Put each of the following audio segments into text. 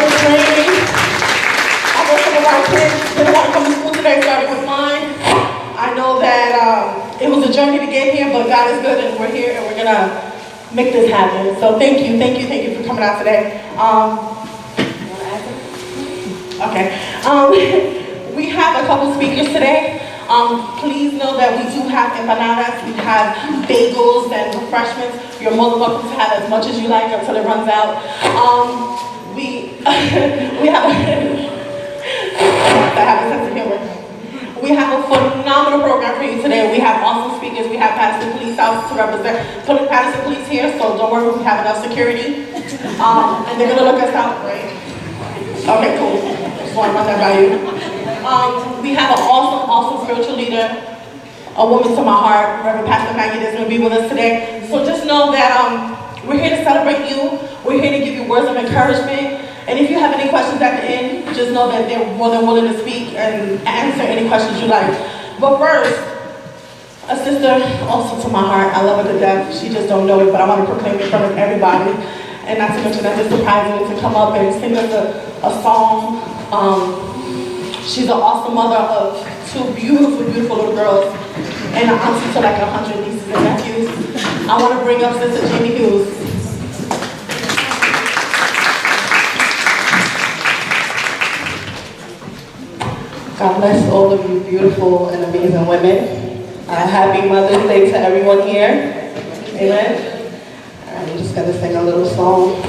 was training. I know some of our kids didn't want to come to school today, starting with mine. I know that it was a journey to get here, but God is good and we're here and we're going to make this happen. So thank you for coming out today. Okay. We have a couple speakers today. Please know that we do have empanadas, we have bagels and refreshments. You're more than welcome to have as much as you like until it runs out. We have I have a sense of humor. We have a phenomenal program for you today. We have awesome speakers. We have Patterson Police House to represent Patterson Police here, so don't worry, we have enough security. And they're gonna look us out, right? Okay, cool. Just want to run that by you. We have an awesome spiritual leader, a woman to my heart, Reverend Pastor Maggie, that's going to be with us today. So just know that we're here to celebrate you. We're here to give you words of encouragement. And if you have any questions at the end, just know that they're more than willing to speak and answer any questions you like. But first, a sister also to my heart. I love her to death. She just don't know it, but I want to proclaim it in front of everybody. And not to mention that it's surprising to come up and sing us a song. She's an awesome mother of two beautiful little girls and an auntie to like 100 nieces and nephews. I want to bring up Sister Jamie Hughes. God bless all of you beautiful and amazing women. Happy Mother's Day to everyone here. Amen. All right, I'm just going to sing a little song.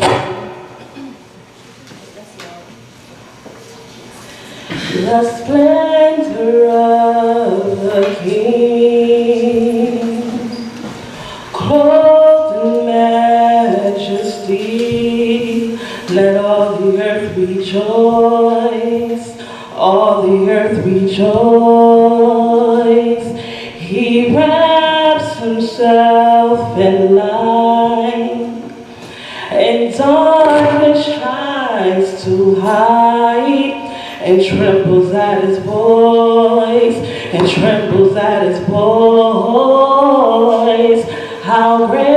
The splendor of the King, clothed in majesty, let all the earth rejoice, all the earth rejoice. He wraps himself in light, and darkness tries to hide, and trembles at his voice, and trembles at his voice. How great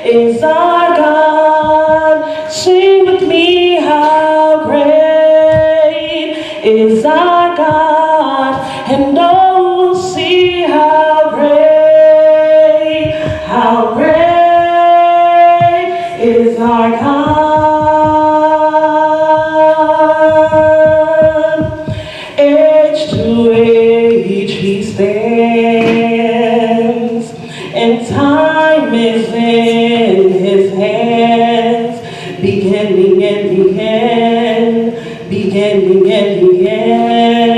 is our God? Sing with me, how great is our God? And oh, we'll see how great is our God. And time is in his hands, beginning and the end, beginning and the end.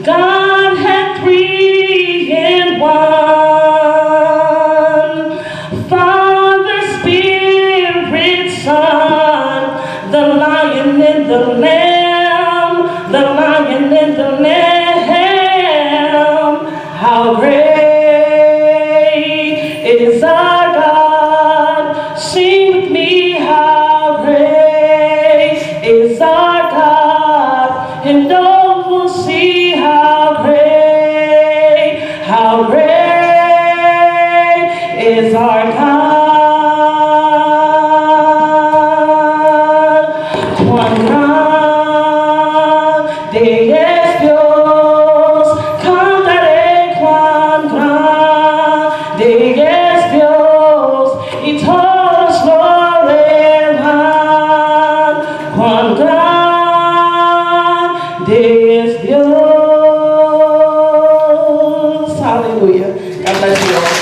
God had three in one, Father, Spirit, Son, the Lion and the Lamb, the Lion and the Lamb. How great is our God? Sing with me, how great is our God? And oh, we'll see how great is our God. Cuán grande es Dios, cantaré cuán grande es Dios, y todos lo verán. Cuán grande es Dios. Hallelujah. God bless you all.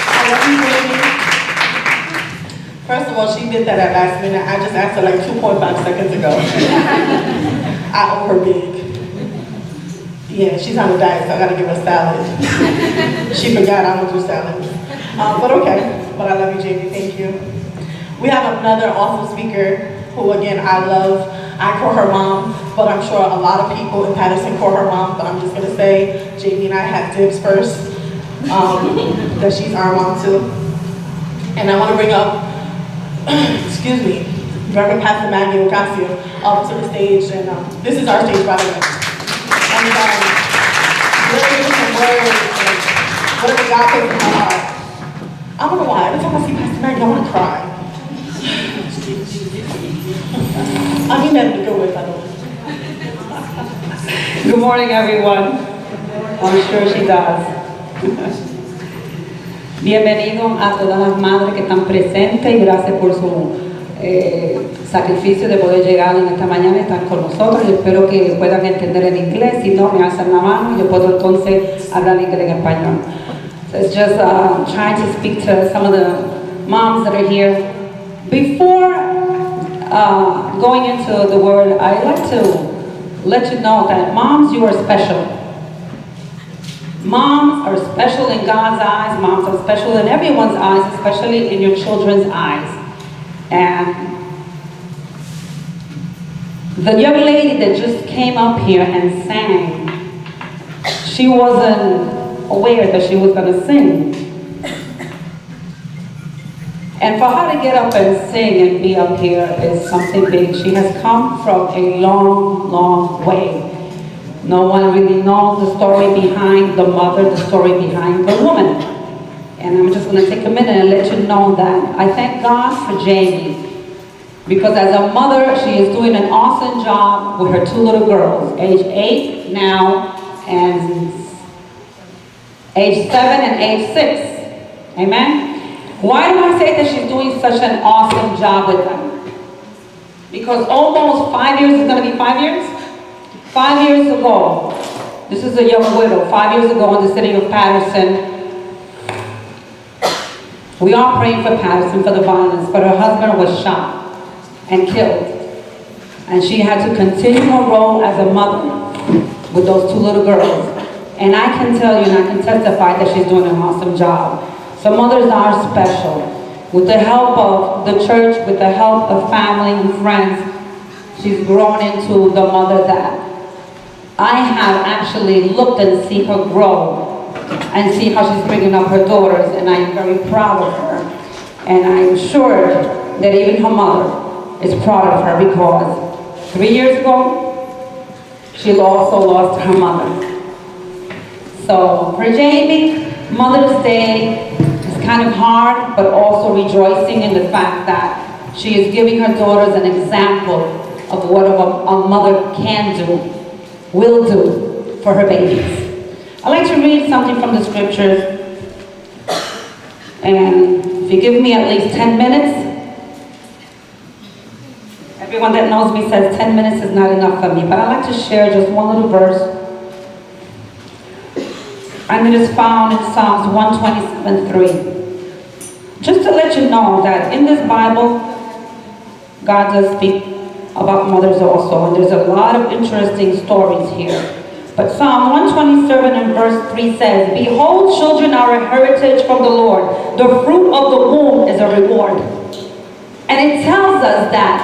I love you, baby. First of all, she did that at last minute. I just asked her like 2.5 seconds ago. I owe her big. Yeah, she's on a diet, so I gotta give her salad. She forgot I don't do salads. But okay, but I love you, Jamie, thank you. We have another awesome speaker who, again, I love. I call her mom, but I'm sure a lot of people in Patterson call her mom, but I'm just gonna say, Jamie and I have dibs first, that she's our mom too. And I wanna bring up, excuse me, Reverend Pastor Maggie Ocasio up to the stage, and this is our stage, by the way. And we're gonna give some words, and whatever God puts in her heart. I don't know why. Every time I see Pastor Maggie, I want to cry. I need nothing to do with it. Good morning, everyone. I'm sure she does. Bienvenido a todas las madres que están presentes y gracias por su sacrificio de poder llegar en esta mañana y estar con nosotros. Y espero que puedan entender en inglés. Si no, me alzan la mano y yo puedo entonces hablar inglés en español. So it's just trying to speak to some of the moms that are here. Before going into the word, I'd like to let you know that moms, you are special. Moms are special in God's eyes. Moms are special in everyone's eyes, especially in your children's eyes. And the young lady that just came up here and sang, she wasn't aware that she was going to sing. And for her to get up and sing and be up here is something big. She has come from a long, long way. No one really knows the story behind the mother, the story behind the woman. And I'm just going to take a minute and let you know that I thank God for Jamie. Because as a mother, she is doing an awesome job with her two little girls, age 8 now, and age 7 and age 6. Amen? Why do I say that she's doing such an awesome job with them? Because almost 5 years, is going to be 5 years? 5 years ago, this is a young widow, 5 years ago in the city of Patterson, we are praying for Patterson for the violence, but her husband was shot and killed. And she had to continue her role as a mother with those two little girls. And I can tell you and I can testify that she's doing an awesome job. So mothers are special. With the help of the church, with the help of family and friends, she's grown into the mother that I have actually looked and seen her grow and see how she's bringing up her daughters, and I am very proud of her. And I'm sure that even her mother is proud of her because 3 years ago, she also lost her mother. So for Jamie, Mother's Day is kind of hard, but also rejoicing in the fact that she is giving her daughters an example of what a mother can do, will do for her babies. I'd like to read something from the scriptures, and if you give me at least 10 minutes, everyone that knows me says 10 minutes is not enough for me, but I'd like to share just one little verse, and it is found in Psalms 127:3. Just to let you know that in this Bible, God does speak about mothers also, and there's a lot of interesting stories here. But Psalm 127 and verse 3 says, "Behold, children are a heritage from the Lord. The fruit of the womb is a reward." And it tells us that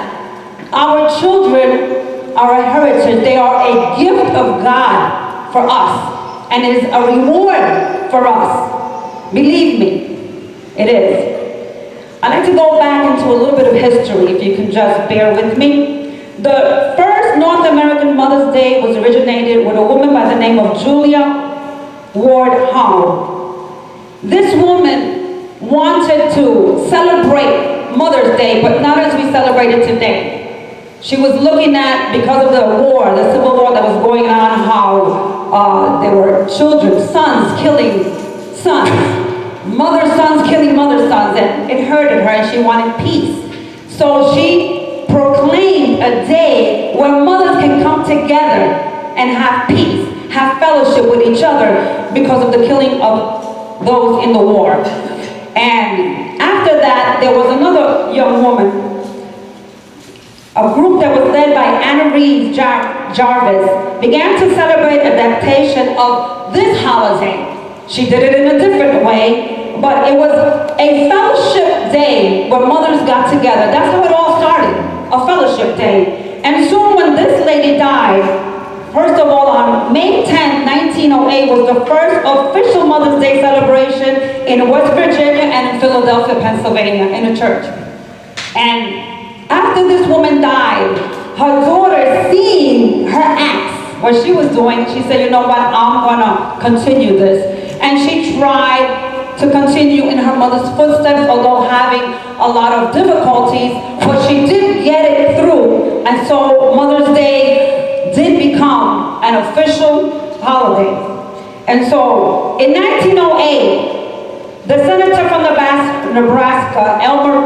our children are a heritage. They are a gift of God for us, and it is a reward for us. Believe me, it is. I'd like to go back into a little bit of history, if you can just bear with me. The first North American Mother's Day was originated with a woman by the name of Julia Ward Howe. This woman wanted to celebrate Mother's Day, but not as we celebrate it today. She was looking at, because of the war, the civil war that was going on, how there were children, sons killing sons, mother sons killing mother sons, and it hurted her and she wanted peace. So she proclaimed a day where mothers can come together and have peace, have fellowship with each other because of the killing of those in the war. And after that, there was another young woman, a group that was led by Anna Reeves Jarvis, began to celebrate adaptation of this holiday. She did it in a different way, but it was a fellowship day where mothers got together. That's how it all started, a fellowship day. And soon when this lady died, first of all, on May 10, 1908 was the first official Mother's Day celebration in West Virginia and in Philadelphia, Pennsylvania, in a church. And after this woman died, her daughter, seeing her acts, what she was doing, she said, you know what, I'm gonna continue this. And she tried to continue in her mother's footsteps, although having a lot of difficulties, but she did get it through. And so Mother's Day did become an official holiday. And so in 1908, the senator from Nebraska, Elmer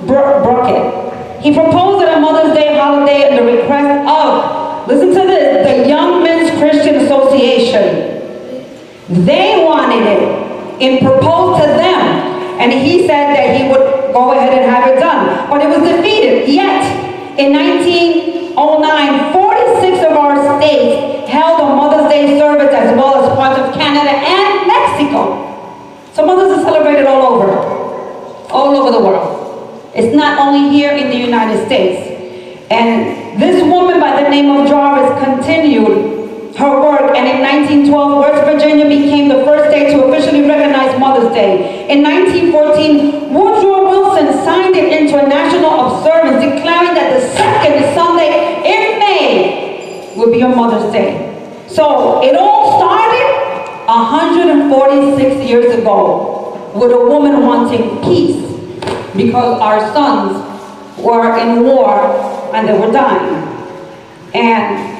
Brockett, he proposed a Mother's Day holiday at the request of, listen to this, the Young Men's Christian Association. They wanted it and proposed to them, and he said that he would go ahead and have it done, but it was defeated. Yet, in 1909, 46 of our states held a Mother's Day service, as well as parts of Canada and Mexico. So mothers are celebrated all over the world. It's not only here in the United States. And this woman by the name of Jarvis continued her work, and in 1912, West Virginia became the first state to officially recognize Mother's Day. In 1914, Woodrow Wilson signed it into a national observance, declaring that the second Sunday in May would be a Mother's Day. So it all started 146 years ago with a woman wanting peace because our sons were in war and they were dying. And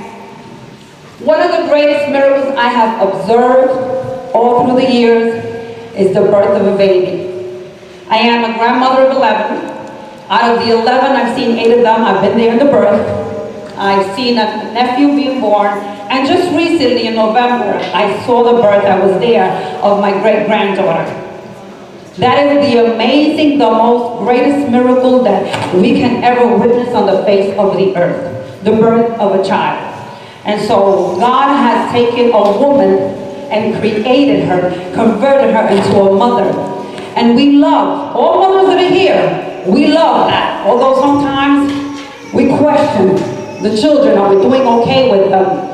one of the greatest miracles I have observed all through the years is the birth of a baby. I am a grandmother of 11. Out of the 11, I've seen 8 of them. I've been there in the birth. I've seen a nephew being born. And just recently in November, I saw the birth, I was there, of my great-granddaughter. That is the amazing, the most greatest miracle that we can ever witness on the face of the earth. The birth of a child. And so God has taken a woman and created her, converted her into a mother. And we love, all mothers that are here, we love that. Although sometimes we question the children, are we doing okay with them?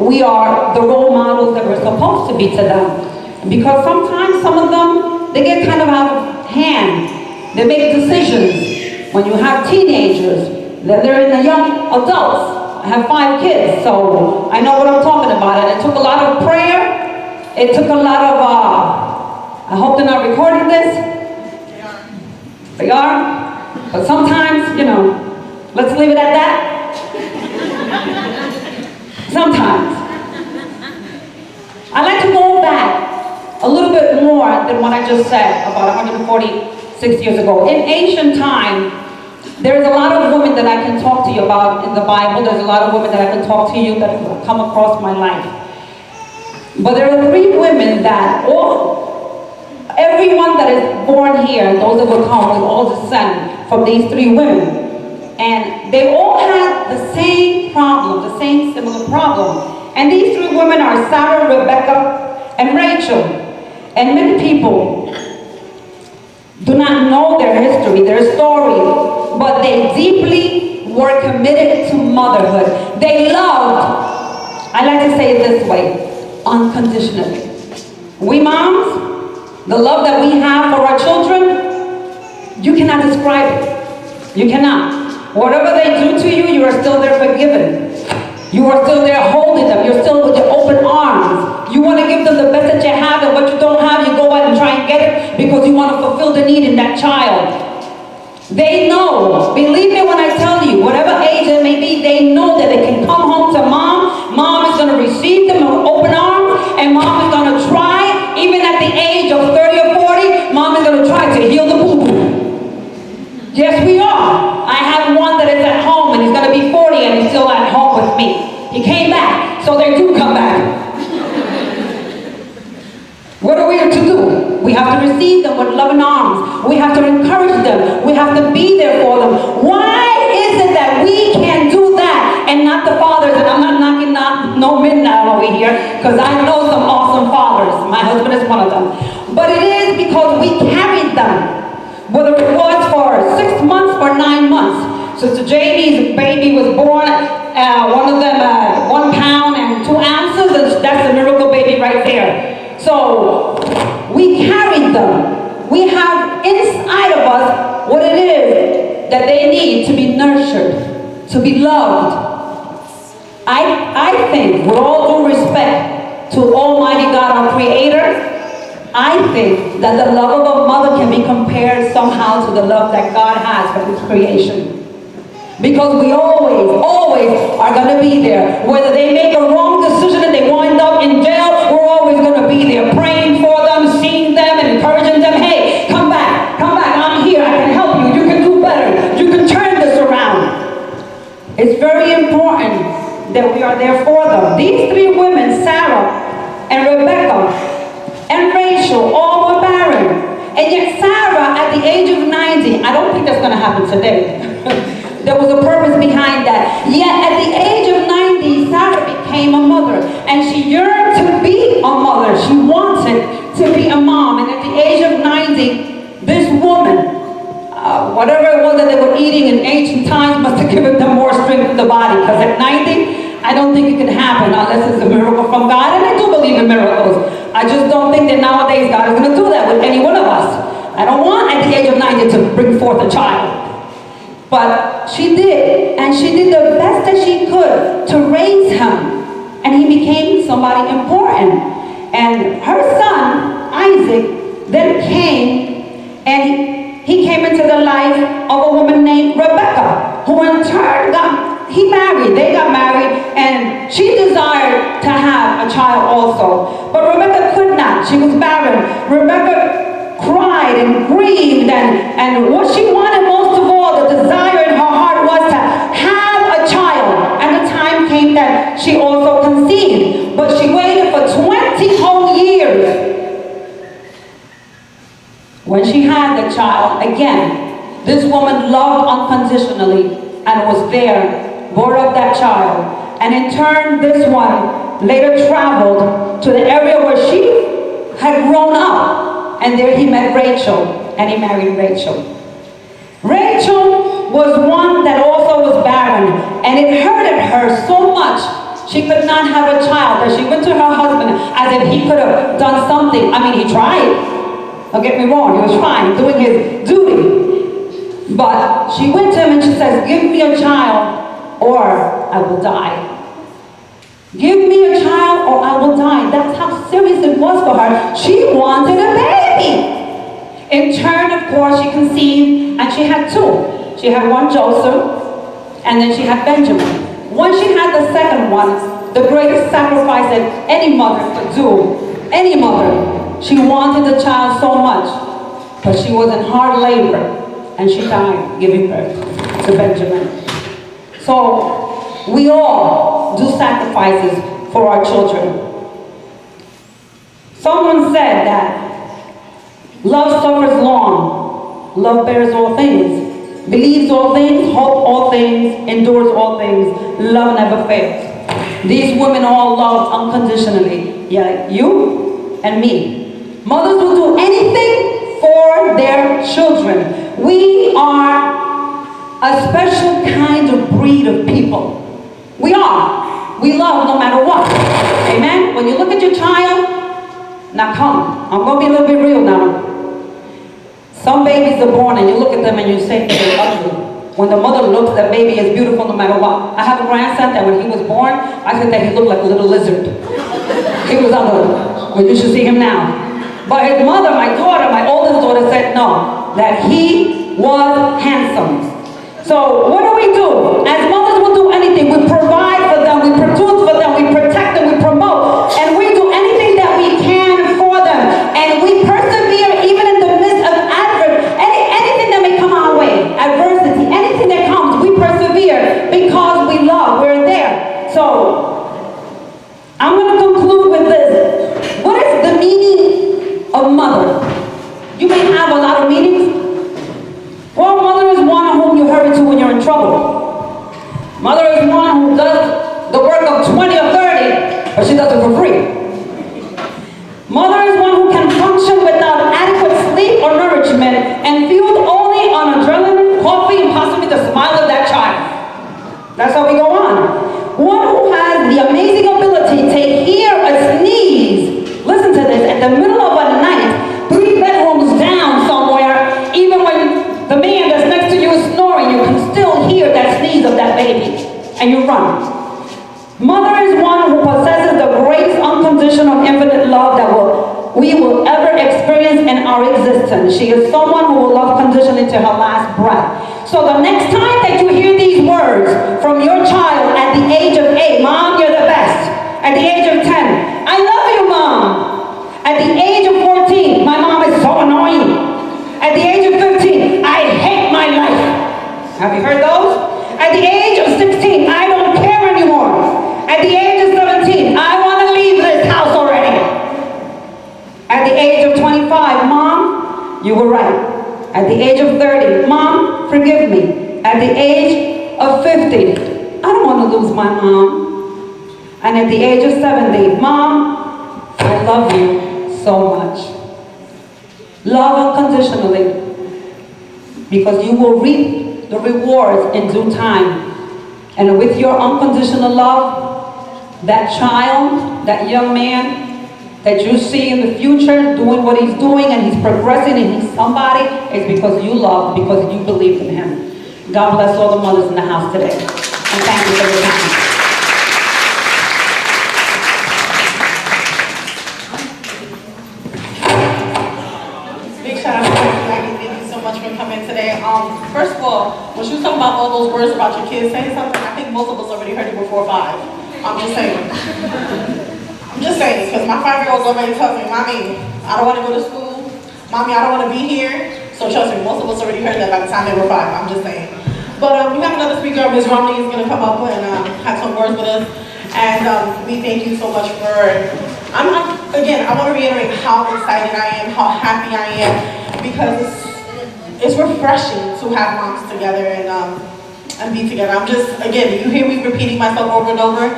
We are the role models that we're supposed to be to them. Because sometimes some of them, they get kind of out of hand. They make decisions. When you have teenagers, then they're in the young adults. I have 5 kids, so I know what I'm talking about. And it took a lot of prayer. It took a lot of, I hope they're not recording this. They are. But sometimes, you know, let's leave it at that. Sometimes. I like to go back a little bit more than what I just said about 146 years ago. In ancient time, there's a lot of women that I can talk to you about in the Bible. There's a lot of women that I can talk to you that have come across my life. But there are 3 women that everyone that is born here, those that will come, will all descend from these 3 women. And they all had the same problem, the same similar problem. And these 3 women are Sarah, Rebecca, and Rachel. And many people do not know their history, their story. But they deeply were committed to motherhood. They loved, I like to say it this way, unconditionally. We moms, the love that we have for our children, you cannot describe it. You cannot. Whatever they do to you, you are still there forgiven. You are still there holding them. You're still with your open arms. You want to give them the best that you have, and what you don't have, you go out and try and get it because you want to fulfill the need in that child. They know, believe me when I tell you, whatever age it may be, they know that they can come home to mom. Mom is going to receive them with open arms, and mom is going to try, even at the age of 30 or 40, mom is going to try to heal the boo-boo. Yes, we are. I have one that is at home, and he's going to be 40, and he's still at home with me. He came back, so they do come back. What are we to do? We have to receive them with loving arms. We have to encourage them. We have to be there for them. Why is it that we can do that and not the fathers? And I'm not knocking no men out over here, because I know some awesome fathers. My husband is one of them. But it is because we carried them. Whether it was for 6 months or 9 months. Sister Jamie's baby was born, one of them 1 pound and 2 ounces, and that's a miracle baby right there. So we carried them. We have inside of us what it is that they need to be nurtured, to be loved. I think, with all due respect to Almighty God, our Creator, I think that the love of a mother can be compared somehow to the love that God has for His creation. Because we always are going to be there. Whether they make a wrong decision and they wind up in jail, we're always going to be there praying for them, seeing them, and encouraging them. Hey, come back, I'm here, I can help you, you can do better, you can turn this around. It's very important that we are there for them. These three women, Sarah and Rebecca and Rachel, all were barren. And yet Sarah, at the age of 90, I don't think that's going to happen today. There was a purpose behind that. Yet at the age of 90, Sarah became a mother. And she yearned to be a mother. She wanted to be a mom. And at the age of 90, this woman, whatever it was that they were eating in ancient times must have given them more strength in the body. Because at 90, I don't think it can happen unless it's a miracle from God. And I do believe in miracles. I just don't think that nowadays God is going to do that with any one of us. I don't want at the age of 90 to bring forth a child. But she did, and she did the best that she could to raise him. And he became somebody important. And her son, Isaac, then came, and he came into the life of a woman named Rebecca, who in turn they got married, and she desired to have a child also. But Rebecca could not. She was barren. Rebecca cried and grieved, and what she wanted most of all, the desire in her heart was to have a child. And the time came that she also conceived. But she waited for 20 whole years. When she had the child, again, this woman loved unconditionally and was there, brought up that child. And in turn, this one later traveled to the area where she had grown up. And there he met Rachel, and he married Rachel. Rachel was one that also was barren, and it hurted her so much she could not have a child that she went to her husband as if he could have done something. I mean, he tried. Don't get me wrong, he was trying, doing his duty. But she went to him and she says, give me a child or I will die. Give me a child or I will die. That's how serious it was for her. She wanted a baby. In turn, of course, she conceived, and she had two. She had one Joseph, and then she had Benjamin. Once she had the second one, the greatest sacrifice that any mother could do, any mother, she wanted the child so much, but she was in hard labor, and she died giving birth to Benjamin. So we all do sacrifices for our children. Someone said that love suffers long, love bears all things, believes all things, hopes all things, endures all things, love never fails. These women all loved unconditionally, yeah, you and me. Mothers will do anything for their children. We are a special kind of breed of people. We are. We love no matter what. Amen? When you look at your child, now come, I'm going to be a little bit real now. Some babies are born and you look at them and you say they're ugly. When the mother looks, that baby is beautiful no matter what. I have a grandson that when he was born, I said that he looked like a little lizard. He was ugly. Well, you should see him now. But his mother, my daughter, my oldest daughter, said no, that he was handsome. So what do? As mothers, we'll do anything. We provide for them, we produce for them, we protect them, we promote, and we do anything that we can for them. And we persevere even in the midst of anything that may come our way, adversity, anything that comes, we persevere because we love, we're there. So I'm going to conclude with this. What is the meaning of mother? You may have a lot of meanings. Well, mother is one whom you hurry to when you're in trouble. Mother is one who does the work of 20 or 30, but she does it for free. Mother is one who can function without adequate sleep or nourishment and fueled only on adrenaline, coffee, and possibly the smile of that child. That's how we go on. One who has the amazing ability to hear a sneeze, listen to this, at the middle of a night, 3 bedrooms down somewhere, even when the man that's next to you is snoring, you can still hear that sneeze of that baby, and you run. Mother is one who possesses the greatest unconditional infinite love that we will ever experience in our existence. She is someone who will love conditionally to her last breath. So the next time that you hear these words from your child at the age of 8, Mom, you're the best. At the age of 10, I love you, Mom. At the age of 14, my mom is so annoying. At the age of 15, I hate my life. Have you heard those? At the age of 16, I don't care anymore. At the age of 17, I want to leave this house already. At the age of 25, Mom, you were right. At the age of 30, Mom, forgive me. At the age of 50, I don't want to lose my mom. And at the age of 70, Mom, I love you so much. Love unconditionally, because you will reap the rewards in due time. And with your unconditional love, that child, that young man that you see in the future doing what he's doing and he's progressing and he's somebody, is because you love, because you believe in him. God bless all the mothers in the house today. And thank you for your time. First of all, when she was talking about all those words about your kids saying something, I think most of us already heard it before 5. I'm just saying. I'm just saying, because my 5-year-old already tells me, Mommy, I don't want to go to school. Mommy, I don't want to be here. So trust me, most of us already heard that by the time they were 5. I'm just saying. But we have another speaker, Ms. Romney, is going to come up and have some words with us. And we thank you so much for, again, I want to reiterate how excited I am, how happy I am, because it's refreshing to have moms together and be together. I'm just, again, you hear me repeating myself over and over.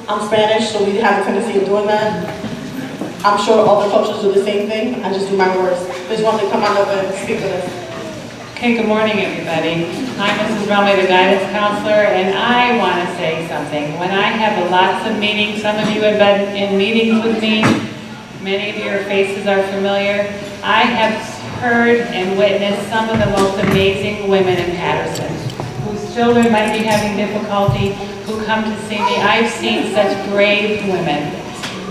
I'm Spanish, so we have a tendency of doing that. I'm sure all the coaches do the same thing. I just do my words. Please want to come on up and speak with us. Okay, good morning, everybody. I'm Mrs. Romney, the guidance counselor, and I want to say something. When I have lots of meetings, some of you have been in meetings with me, many of your faces are familiar. I have heard and witnessed some of the most amazing women in Patterson, whose children might be having difficulty, who come to see me. I've seen such brave women,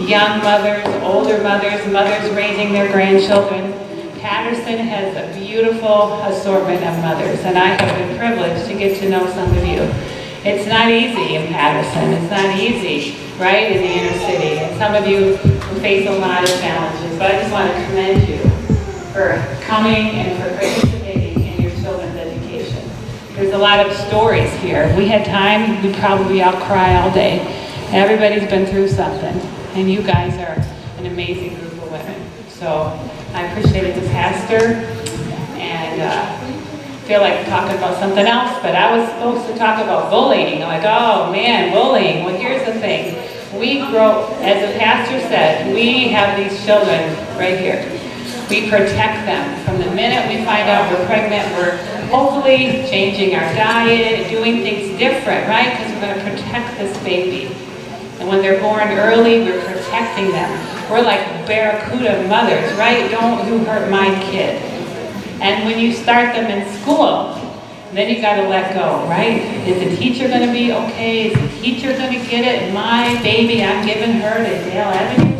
young mothers, older mothers, mothers raising their grandchildren. Patterson has a beautiful assortment of mothers, and I have been privileged to get to know some of you. It's not easy in Patterson. It's not easy, right, in the inner city. And some of you face a lot of challenges, but I just want to commend you for coming and for participating in your children's education. There's a lot of stories here. If we had time, we'd probably all cry all day. Everybody's been through something, and you guys are an amazing group of women. So I appreciated the pastor, and feel like talking about something else, but I was supposed to talk about bullying. I'm like, oh man, bullying. Well, here's the thing. We grow, as the pastor said, we have these children right here. We protect them. From the minute we find out we're pregnant, we're hopefully changing our diet, doing things different, right? Because we're going to protect this baby. And when they're born early, we're protecting them. We're like barracuda mothers, right? Don't you hurt my kid. And when you start them in school, then you got to let go, right? Is the teacher going to be okay? Is the teacher going to get it? My baby, I'm giving her to Dale Avenue.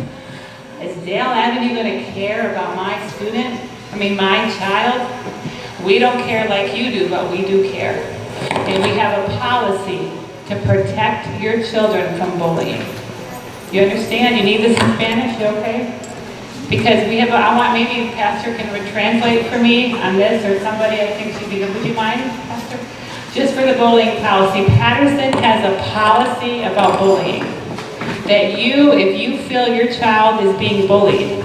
Is Dale Avenue going to care about my student? My child? We don't care like you do, but we do care. And we have a policy to protect your children from bullying. You understand? You need this in Spanish? You okay? Because we have, I want maybe the pastor can translate for me on this, or somebody I think should be good. Would you mind, Pastor? Just for the bullying policy. Patterson has a policy about bullying. That if you feel your child is being bullied,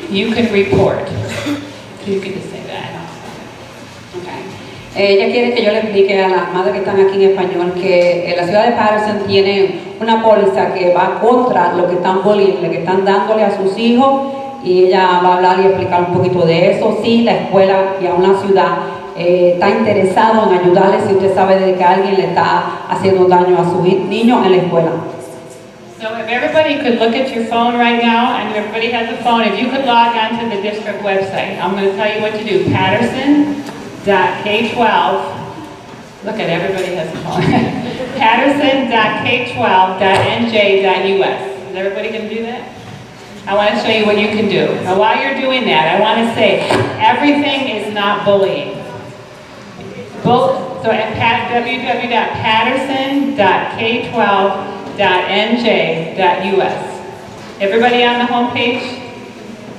you can report. So you can just say that. Okay. Ella quiere que yo le explique a las madres que están aquí en español que la ciudad de Patterson tiene una póliza que va contra lo que están bullying, lo que están dándole a sus hijos, y ella va a hablar y explicar un poquito de eso. Sí, la escuela y aún la ciudad está interesado en ayudarle si usted sabe de que alguien le está haciendo daño a su niño en la escuela. So if everybody could look at your phone right now, and everybody has a phone, if you could log on to the district website, I'm going to tell you what to do. Patterson.k12, look at everybody has a phone. Patterson.k12.nj.us. Is everybody going to do that? I want to show you what you can do. Now while you're doing that, I want to say everything is not bullying. So at www.patterson.k12.nj.us. Everybody on the home page?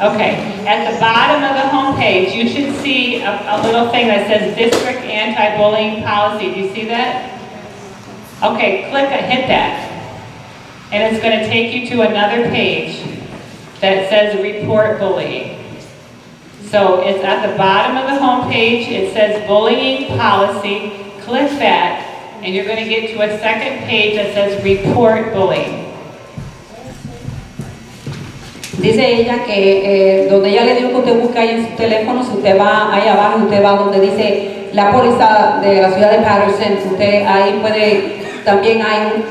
Okay. At the bottom of the home page, you should see a little thing that says District Anti-Bullying Policy. Do you see that? Okay, hit that. And it's going to take you to another page that says Report Bullying. So it's at the bottom of the home page. It says Bullying Policy. Click that, and you're going to get to a second page that says Report Bullying. Dice ella que donde ella le dijo que usted busca ahí en su teléfono, si usted va ahí abajo, usted va donde dice la póliza de la ciudad de Patterson, usted ahí puede, también hay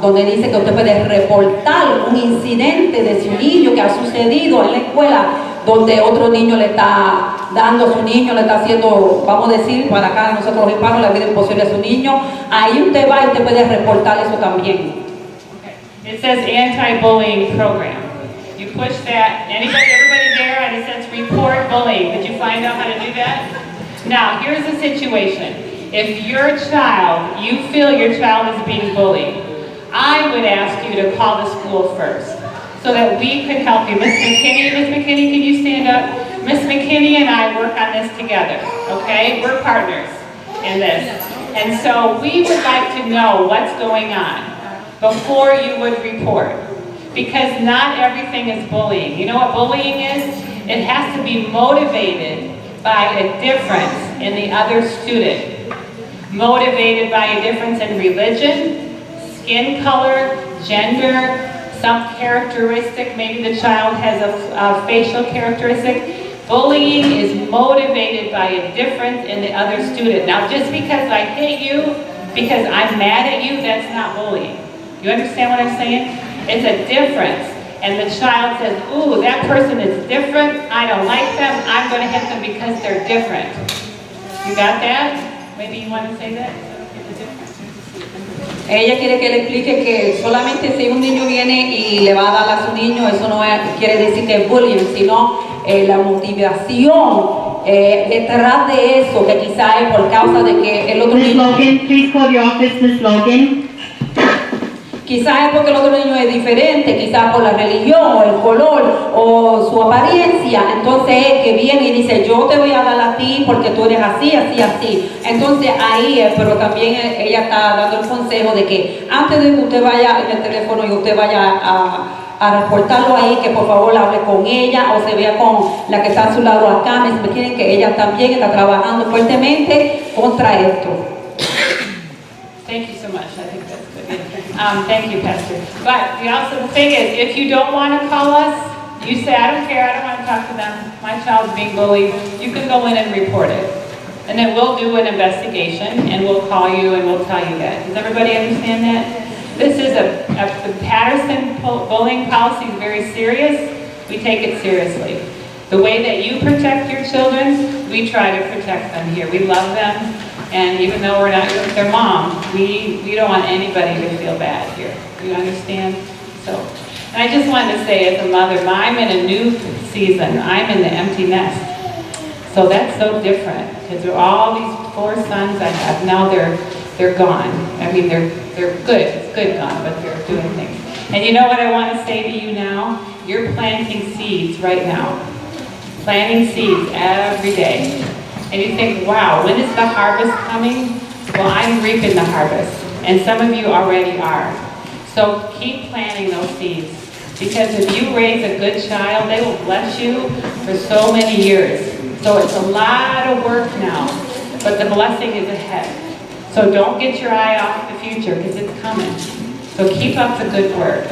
donde dice que usted puede reportar un incidente de su niño que ha sucedido en la escuela, donde otro niño le está dando a su niño, le está haciendo, vamos a decir, para acá nosotros los hispanos, la vida imposible a su niño. Ahí usted va y usted puede reportar eso también. Okay. It says Anti-Bullying Program. You push that, everybody there, and it says Report Bullying. Did you find out how to do that? Now, here's the situation. If your child, you feel your child is being bullied, I would ask you to call the school first so that we could help you. Miss McKinney, can you stand up? Miss McKinney and I work on this together, okay? We're partners in this. And so we would like to know what's going on before you would report. Because not everything is bullying. You know what bullying is? It has to be motivated by a difference in the other student. Motivated by a difference in religion, skin color, gender, some characteristic. Maybe the child has a facial characteristic. Bullying is motivated by a difference in the other student. Now just because I hit you, because I'm mad at you, that's not bullying. You understand what I'm saying? It's a difference. And the child says, ooh, that person is different. I don't like them. I'm going to hit them because they're different. You got that? Maybe you want to say that? Ella quiere que le explique que solamente si un niño viene y le va a dar a su niño, eso no quiere decir que es bullying, sino la motivación detrás de eso, que quizá es por causa de que el otro Ms. niño... Logan, please call your office, Ms. Logan. Quizás es porque el otro niño es diferente, quizás por la religión, o el color, o su apariencia. Entonces él que viene y dice, yo te voy a dar a ti porque tú eres así, así, así. Entonces ahí es, pero también ella está dando el consejo de que antes de que usted vaya en el teléfono y usted vaya a reportarlo ahí, que por favor hable con ella o se vea con la que está a su lado acá. Me quieren que ella también está trabajando fuertemente contra esto. Thank you so much. I think that's good. Thank you, Pastor. But the awesome thing is, if you don't want to call us, you say, I don't care, I don't want to talk to them, my child's being bullied, you can go in and report it. And then we'll do an investigation, and we'll call you, and we'll tell you that. Does everybody understand that? This is the Patterson bullying policy is very serious. We take it seriously. The way that you protect your children, we try to protect them here. We love them. And even though we're not their mom, we don't want anybody to feel bad here. You understand? So, and I just wanted to say as a mother, I'm in a new season. I'm in the empty nest. So that's so different. Because all these 4 sons I have, now they're gone. I mean, they're good. It's good gone, but they're doing things. And you know what I want to say to you now? You're planting seeds right now. Planting seeds every day. And you think, wow, when is the harvest coming? Well, I'm reaping the harvest. And some of you already are. So keep planting those seeds. Because if you raise a good child, they will bless you for so many years. So it's a lot of work now. But the blessing is ahead. So don't get your eye off the future because it's coming. So keep up the good work.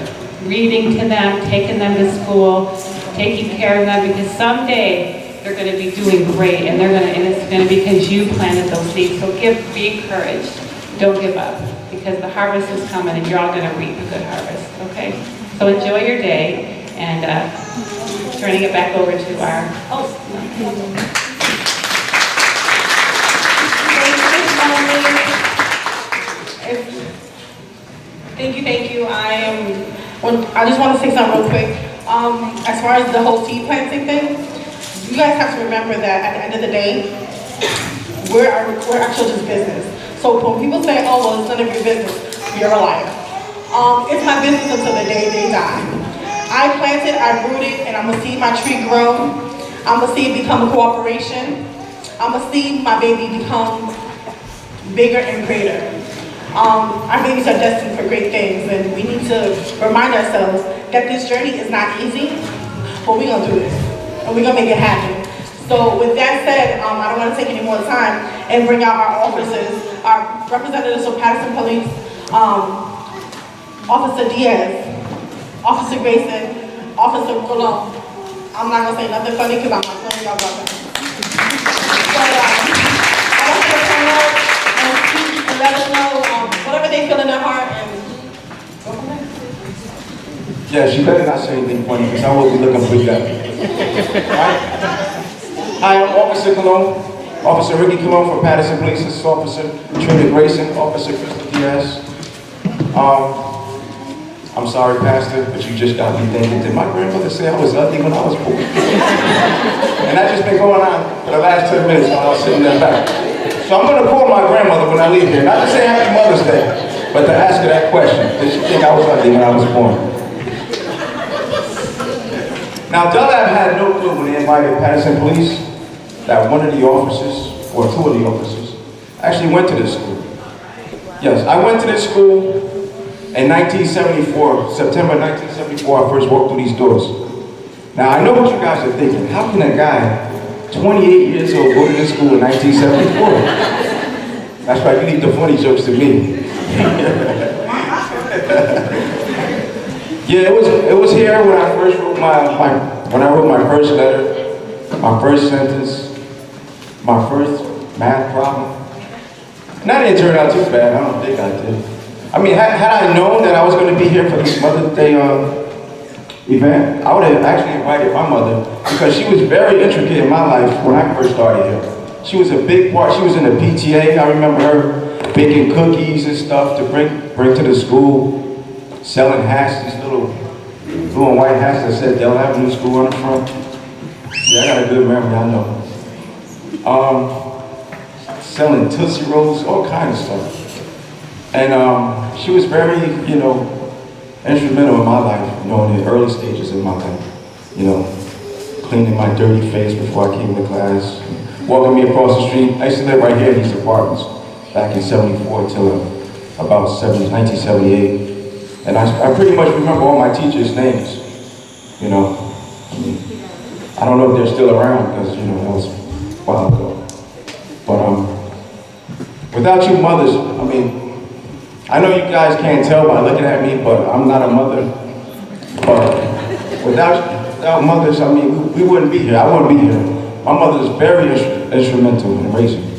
Reading to them, taking them to school, taking care of them, because someday they're going to be doing great, and it's going to be because you planted those seeds. So be encouraged. Don't give up, because the harvest is coming, and you're all going to reap a good harvest. Okay? So enjoy your day, and turning it back over to our host. Thank you. I just want to say something real quick. As far as the whole seed planting thing, you guys have to remember that at the end of the day, we're our children's business. So when people say, oh, well, it's none of your business, you're a liar. It's my business until the day they die. I planted, I rooted, and I'm gonna see my tree grow. I'm gonna see it become a cooperation. I'm gonna see my baby become bigger and greater. Our babies are destined for great things, and we need to remind ourselves that this journey is not easy, but we're gonna do this, and we're gonna make it happen. So with that said, I don't wanna take any more time and bring out our officers, our representatives of Patterson Police, Officer Diaz, Officer Grayson, Officer Colon. I'm not gonna say nothing funny because I'm not telling y'all about that. But I want you to come up and speak and let us know whatever they feel in their heart and go from there. Yeah, she better not say anything funny because I will be looking for that. Right? Hi, I'm Officer Colon, Officer Ricky Colon from Patterson Police. This is Officer Trina Grayson, Officer Crystal Diaz. I'm sorry, Pastor, but you just got me thinking, did my grandmother say I was ugly when I was born? And that's just been going on for the last 10 minutes while I was sitting in the back. So I'm going to call my grandmother when I leave here, not to say Happy Mother's Day, but to ask her that question. Did she think I was ugly when I was born? Now, Dunlap had no clue when they invited Patterson Police that one of the officers, or two of the officers, actually went to this school. Yes, I went to this school in 1974, September 1974, I first walked through these doors. Now, I know what you guys are thinking. How can a guy, 28 years old, go to this school in 1974? That's right, you leave the funny jokes to me. Yeah, it was here when I first wrote my first letter, my first sentence, my first math problem. And that didn't turn out too bad, I don't think I did. I mean, had I known that I was going to be here for this Mother's Day event, I would have actually invited my mother because she was very intricate in my life when I first started here. She was a big part, she was in the PTA, I remember her baking cookies and stuff to bring to the school, selling hats, these little blue and white hats that said Del Avenue School on the front. Yeah, I got a good memory, I know. Selling Tootsie Rolls, all kinds of stuff. And she was very, instrumental in my life, in the early stages of my life. Cleaning my dirty face before I came to class, walking me across the street. I used to live right here in these apartments back in 74 till about 1978. And I pretty much remember all my teachers' names, I don't know if they're still around because, that was a while ago. But without you mothers, I know you guys can't tell by looking at me, but I'm not a mother. But without mothers, we wouldn't be here. I wouldn't be here. My mother is very instrumental in raising me.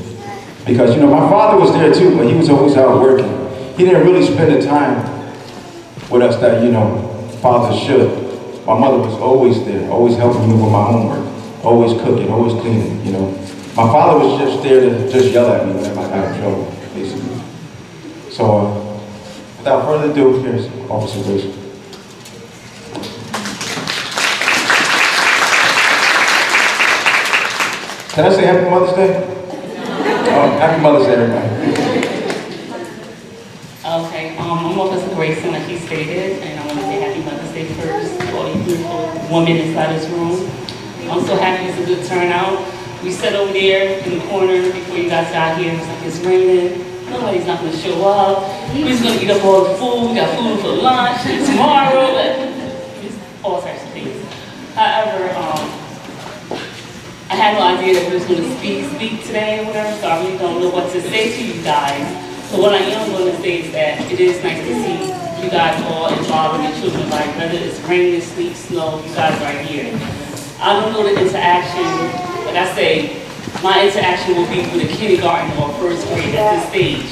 Because, my father was there too, but he was always out working. He didn't really spend the time with us that, fathers should. My mother was always there, always helping me with my homework, always cooking, always cleaning, My father was just there to just yell at me whenever I got in trouble, basically. So, without further ado, here's Officer Grayson. Can I say Happy Mother's Day? Happy Mother's Day, everybody. Okay, I'm Officer Grayson, like he stated, and I want to say Happy Mother's Day first to all you beautiful women inside this room. I'm so happy it's a good turnout. We sat over there in the corner before you guys got here. It was like it's raining. Nobody's not going to show up. We're just going to eat up all the food. We got food for lunch and tomorrow. Just all types of things. However, I had no idea that we was going to speak today or whatever, so I really don't know what to say to you guys. So what I am going to say is that it is nice to see you guys all involved in your children's life, whether it's raining, sleet, snow, you guys are here. I don't know the interaction. Like I say, my interaction will be with a kindergarten or first grade at this stage.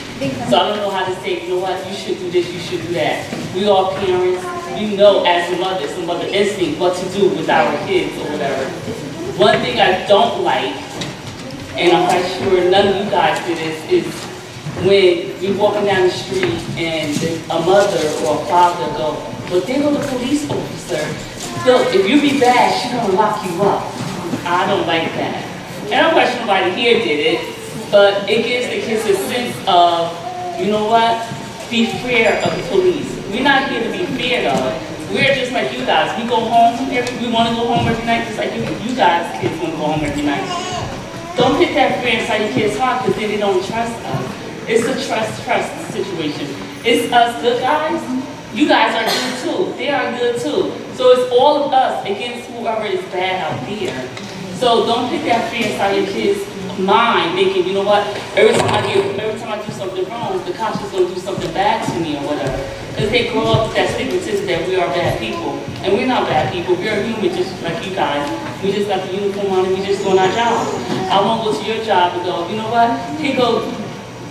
So I don't know how to say, you know what, you should do this, you should do that. We are parents, you know as a mother, some mother instinct what to do with our kids or whatever. One thing I don't like, and I'm quite sure none of you guys do this, is when you're walking down the street and a mother or a father go, well, there go the police officer. Look, if you be bad, she gonna lock you up. I don't like that. And I'm not sure nobody here did it, but it gives the kids a sense of, you know what? Be fear of the police. We're not here to be feared of. We're just like you guys. We go home, we want to go home every night, just like you guys, kids want to go home every night. Don't put that fear inside your kids' heart, because then they don't trust us. It's a trust situation. It's us good guys. You guys are good too. They are good too. So it's all of us against whoever is bad out there. So don't put that fear inside your kids' mind, thinking, you know what, every time I do something wrong, the cops is gonna do something bad to me or whatever. Because they grow up with that stigmatism that we are bad people. And we're not bad people, we're human just like you guys. We just got the uniform on and we just doing our job. I won't go to your job and go, you know what, here go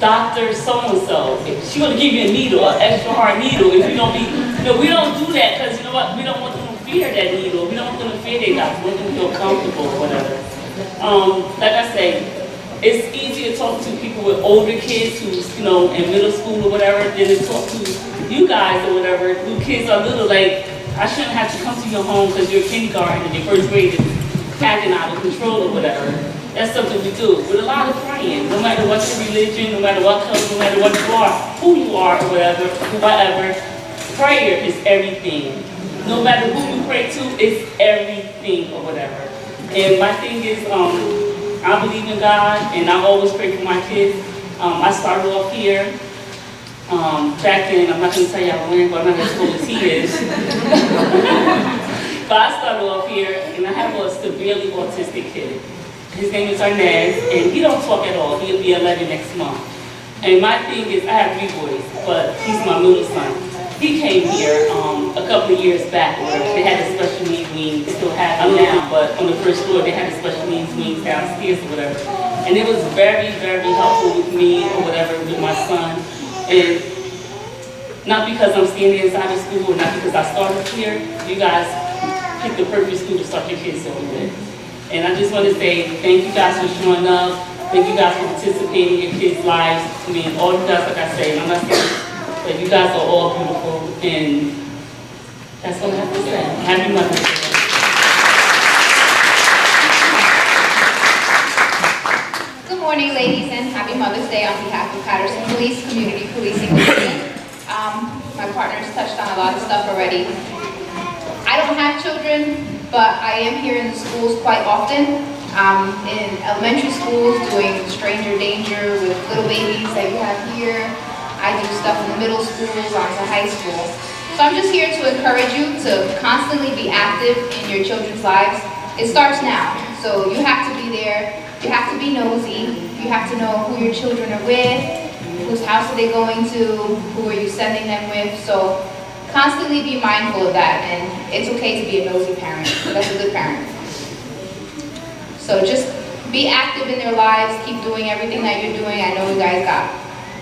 Dr. So-and-so. She's gonna give you a needle, an extra hard needle if you don't be, we don't do that because you know what, we don't want them to fear that needle. We don't want them to fear their doctor, we want them to feel comfortable or whatever. Like I say, it's easy to talk to people with older kids who's, in middle school or whatever, than to talk to you guys or whatever, who kids are little, like, I shouldn't have to come to your home because you're kindergarten and your first grade is acting out of control or whatever. That's something we do. With a lot of praying, no matter what your religion, no matter what color, no matter what you are, who you are or whatever, prayer is everything. No matter who you pray to, it's everything or whatever. And my thing is, I believe in God, and I always pray for my kids. I started off here. Back then, I'm not going to tell y'all when, but I'm not as old as he is. But I started off here, and I have a severely autistic kid. His name is Arnaz, and he don't talk at all. He'll be 11 next month. And my thing is, I have 3 boys, but he's my middle son. He came here a couple of years back. They had a special needs wing. They still have it now, but on the first floor, they had a special needs wing downstairs or whatever. And it was very, very helpful with me or whatever, with my son. And not because I'm standing inside the school, or not because I started here. You guys picked the perfect school to start your kids over with. And I just want to say thank you guys for showing up. Thank you guys for participating in your kids' lives. I mean, all you guys, like I say, and I'm not saying, but you guys are all beautiful, and that's what I have to say. Happy Mother's Day. Good morning, ladies, and happy Mother's Day on behalf of Patterson Police Community Policing Division. My partner's touched on a lot of stuff already. I don't have children, but I am here in the schools quite often. In elementary schools, doing stranger danger with little babies that you have here. I do stuff in the middle schools, on to high school. So I'm just here to encourage you to constantly be active in your children's lives. It starts now, so you have to be there. You have to be nosy. You have to know who your children are with, whose house are they going to, who are you sending them with. So constantly be mindful of that, and it's okay to be a nosy parent. That's a good parent. So just be active in their lives. Keep doing everything that you're doing. I know you guys got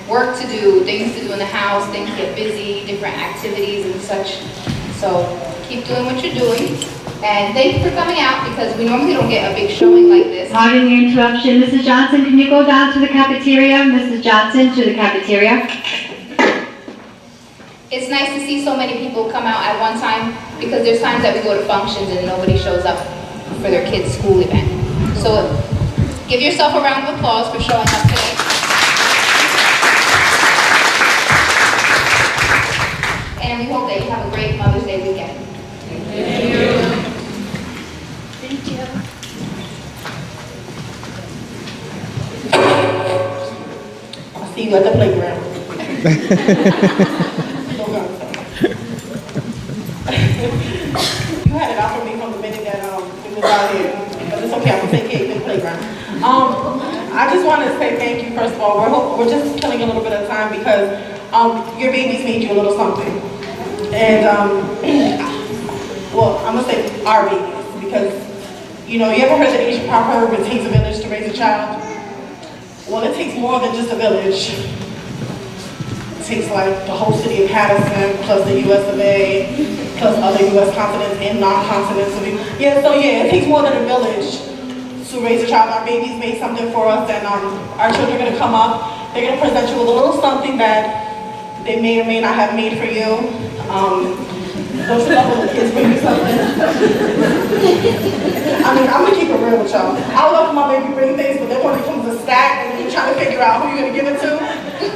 work to do, things to do in the house, things get busy, different activities and such. So keep doing what you're doing. And thank you for coming out, because we normally don't get a big showing like this. Pardon the interruption. Mrs. Johnson, can you go down to the cafeteria? Mrs. Johnson, to the cafeteria. It's nice to see so many people come out at one time, because there's times that we go to functions and nobody shows up for their kid's school event. So give yourself a round of applause for showing up today. And we hope that you have a great Mother's Day weekend. Thank you. Thank you. I'll see you at the playground. You had it out for me from the minute that it was out here. But it's okay, I'm gonna take care of the playground. I just want to say thank you, first of all. We're just killing a little bit of time because your babies made you a little something. And, well, I'm gonna say our babies, because, you ever heard the Asian proverb, it takes a village to raise a child? Well, it takes more than just a village. It takes like the whole city of Patterson, plus the US of A, plus other US continents and non-continents. It takes more than a village to raise a child. Our babies made something for us, and our children are gonna come up. They're gonna present you with a little something that they may or may not have made for you. Don't you love when the kids bring you something? I mean, I'm gonna keep it real with y'all. I love when my baby bring things, but then when it comes to stack and you're trying to figure out who you're gonna give it to,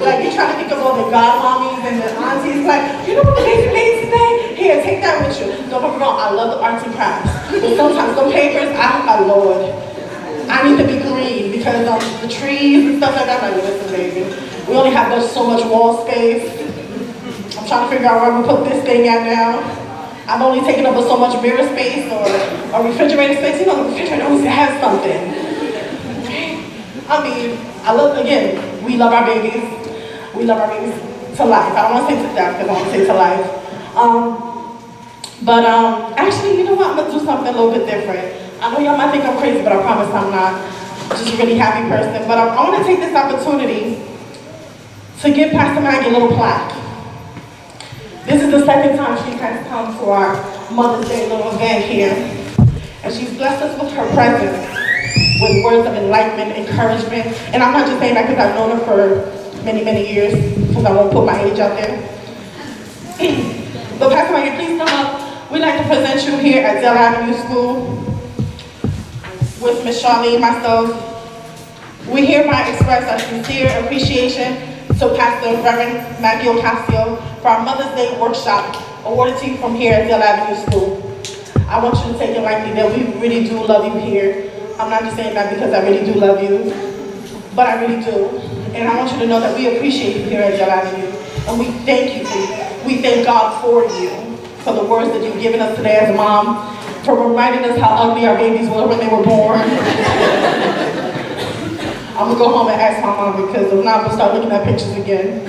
like you're trying to think of all the godmommies and the aunties, like, you know what the baby made today? Here, take that with you. Don't get me wrong, I love the arts and crafts. But sometimes some papers, my Lord, I need to be green because the trees and stuff like that. I'm like, listen, baby, we only have so much wall space. I'm trying to figure out where I'm gonna put this thing at now. I'm only taking up so much mirror space or refrigerator space. You know, the refrigerator always has something. I mean, again, we love our babies. We love our babies to life. I don't want to say to death because I want to say to life. Actually, you know what? I'm gonna do something a little bit different. I know y'all might think I'm crazy, but I promise I'm not. I'm just a really happy person. But I want to take this opportunity to give Pastor Maggie a little plaque. This is the second time she has come to our Mother's Day little event here. And she's blessed us with her presence, with words of enlightenment, encouragement. And I'm not just saying that because I've known her for many, many years, because I won't put my age out there. But Pastor Maggie, please come up. We'd like to present you here at Dell Avenue School with Ms. Charlene, myself. We hereby express our sincere appreciation to Pastor Reverend Maggie Ocasio for our Mother's Day workshop awarded to you from here at Dell Avenue School. I want you to take it lightly that we really do love you here. I'm not just saying that because I really do love you, but I really do. And I want you to know that we appreciate you here at Dell Avenue. And we thank you for you. We thank God for you, for the words that you've given us today as a mom, for reminding us how ugly our babies were when they were born. I'm gonna go home and ask my mom because if not, I'm gonna start looking at pictures again.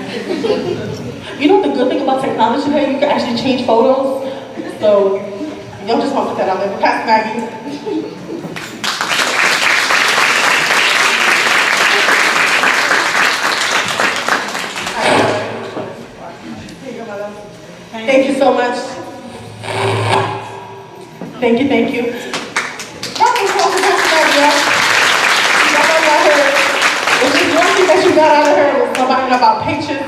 You know the good thing about technology today? You can actually change photos. So, y'all just want to put that out there. But Pastor Maggie. Thank you so much. Thank you, thank you. One thing that you got out of her was something about patience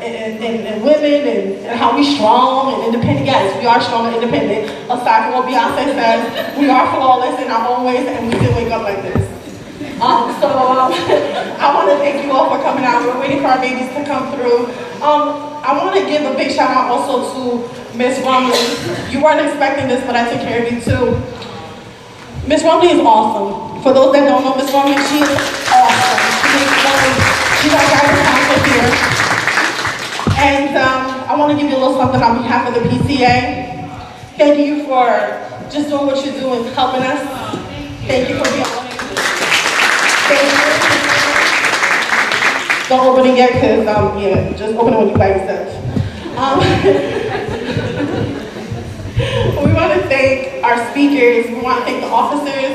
and women and how we strong and independent. Yes, we are strong and independent. Aside from what Beyonce says, we are flawless in our own ways and we still wake up like this. I want to thank you all for coming out. We're waiting for our babies to come through. I want to give a big shout out also to Miss Rumley. You weren't expecting this, but I took care of you too. Miss Rumley is awesome. For those that don't know Miss Rumley, she is awesome. She's our guidance counselor here. And I want to give you a little something on behalf of the PTA. Thank you for just doing what you do and helping us. Thank you for being on. Thank you. Don't open it yet, because, yeah, just open it when you by yourself. We want to thank our speakers. We want to thank the officers.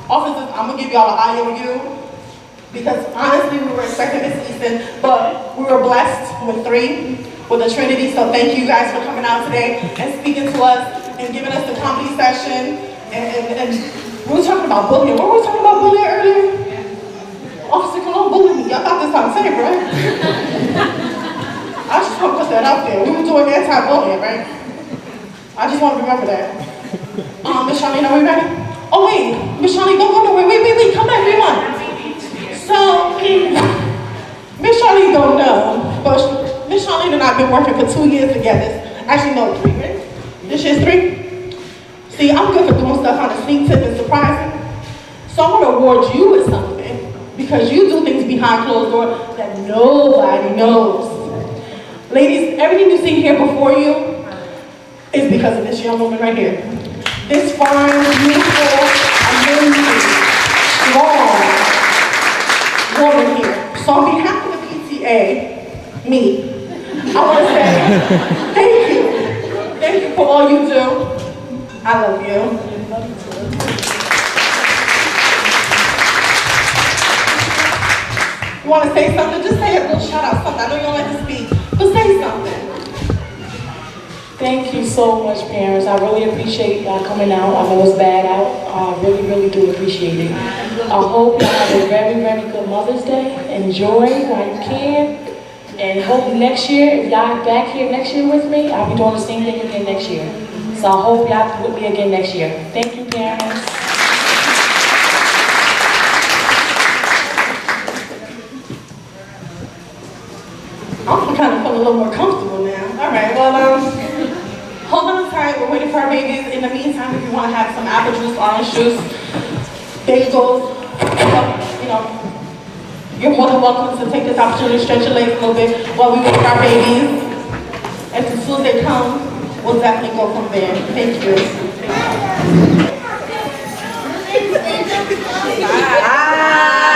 Officers, I'm going to give y'all an IOU. Because honestly, we were expecting Miss Easton, but we were blessed with 3, with a Trinity. So thank you guys for coming out today and speaking to us and giving us the comedy session. And we were talking about bullying. What were we talking about bullying earlier? Officer, come on, bully me. Y'all got this on tape, right? I just want to put that out there. We were doing anti-bullying, right? I just want to remember that. Miss Charlene, are we ready? Oh wait, Miss Charlene, don't go nowhere. Wait, come back, everyone. So, Miss Charlene don't know, but Miss Charlene and I have been working for 2 years together. Actually, no, 3, right? This year's 3? See, I'm good for doing stuff on a sneak tip and surprising. So I want to award you with something, because you do things behind closed doors that nobody knows. Ladies, everything you see here before you is because of this young woman right here. This fine, beautiful, amazing, strong woman here. So on behalf of the PTA, me, I want to say thank you. Thank you for all you do. I love you. You want to say something? Just say a little shout out, something. I know you don't like to speak, but say something. Thank you so much, parents. I really appreciate y'all coming out. I know it's bad out. I really, really do appreciate it. I hope y'all have a very, very good Mother's Day. Enjoy while you can. And hope next year, if y'all back here next year with me, I'll be doing the same thing again next year. So I hope y'all with me again next year. Thank you, parents. I'm kind of feeling a little more comfortable now. All right, well, hold on tight. We're waiting for our babies. In the meantime, if you want to have some apple juice, orange juice, bagels, you know, you're more than welcome to take this opportunity to stretch your legs a little bit while we wait for our babies. And as soon as they come, we'll definitely go from there. Thank you. Bye.